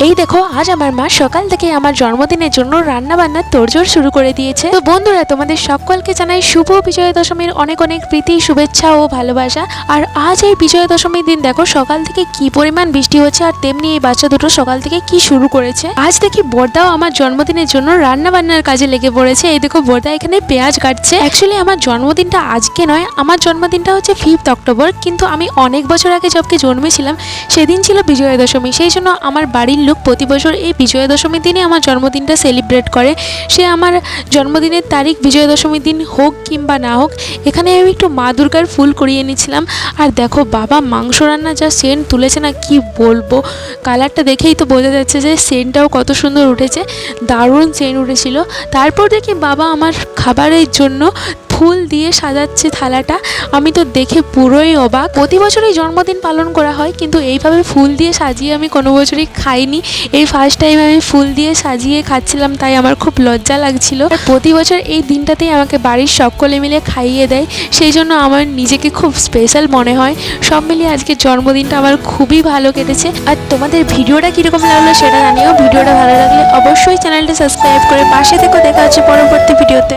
এই দেখো আজ আমার মা সকাল থেকে আমার জন্মদিনের জন্য রান্না বান্নার তোড়জোড় শুরু করে দিয়েছে। তো বন্ধুরা, তোমাদের সকলকে জানাই শুভ বিজয়া দশমীর অনেক অনেক প্রীতি, শুভেচ্ছা ও ভালোবাসা। আর আজ এই বিজয়া দশমীর দিন দেখো সকাল থেকে কি পরিমাণ বৃষ্টি হচ্ছে, আর তেমনি এই বাচ্চা দুটো সকাল থেকে কি শুরু করেছে। আজ দেখি বর্দাও আমার জন্মদিনের জন্য রান্না বান্নার কাজে লেগে পড়েছে। এই দেখো বর্দা এখানে পেঁয়াজ কাটছে। অ্যাকচুয়ালি আমার জন্মদিনটা আজকে নয়, আমার জন্মদিনটা হচ্ছে 5 অক্টোবর, কিন্তু আমি অনেক বছর আগে যবে জন্মেছিলাম সেদিন ছিল বিজয়া দশমী। সেই জন্য আমার বাড়ির লোক প্রতি বছর এই বিজয়া দশমীর দিনে আমার জন্মদিনটা সেলিব্রেট করে। সে আমার জন্মদিনের তারিখ বিজয়া দশমীর দিন হোক কিংবা না হোক, এখানে আমি একটু মা দুর্গার ফুল করিয়ে নিয়েছিলাম। আর দেখো বাবা মাংস রান্না যা সেন্ট তুলেছে না, কি বলবো, কালারটা দেখেই তো বোঝা যাচ্ছে যে সেন্টটাও কত সুন্দর উঠেছে, দারুণ সেন্ট উঠেছিল। তারপর দেখি বাবা আমার খাবারের জন্য ফুল দিয়ে সাজাচ্ছে থালাটা। আমি তো দেখে পুরোই অবাক। প্রতি বছরই জন্মদিন পালন করা হয়, কিন্তু এইভাবে ফুল দিয়ে সাজিয়ে আমি কোনো বছরই খাইনি। এই ফার্স্ট টাইম আমি ফুল দিয়ে সাজিয়ে খাচ্ছিলাম, তাই আমার খুব লজ্জা লাগছিল। আর প্রতি বছর এই দিনটাতেই আমাকে বাড়ির সকলে মিলে খাইয়ে দেয়, সেই জন্য আমার নিজেকে খুব স্পেশাল মনে হয়। সব মিলিয়ে আজকে জন্মদিনটা আমার খুবই ভালো কেটেছে। আর তোমাদের ভিডিওটা কীরকম লাগলো সেটা জানিও। ভিডিওটা ভালো লাগলে অবশ্যই চ্যানেলটা সাবস্ক্রাইব করে পাশে থেকো। দেখা হচ্ছে পরবর্তী ভিডিওতে।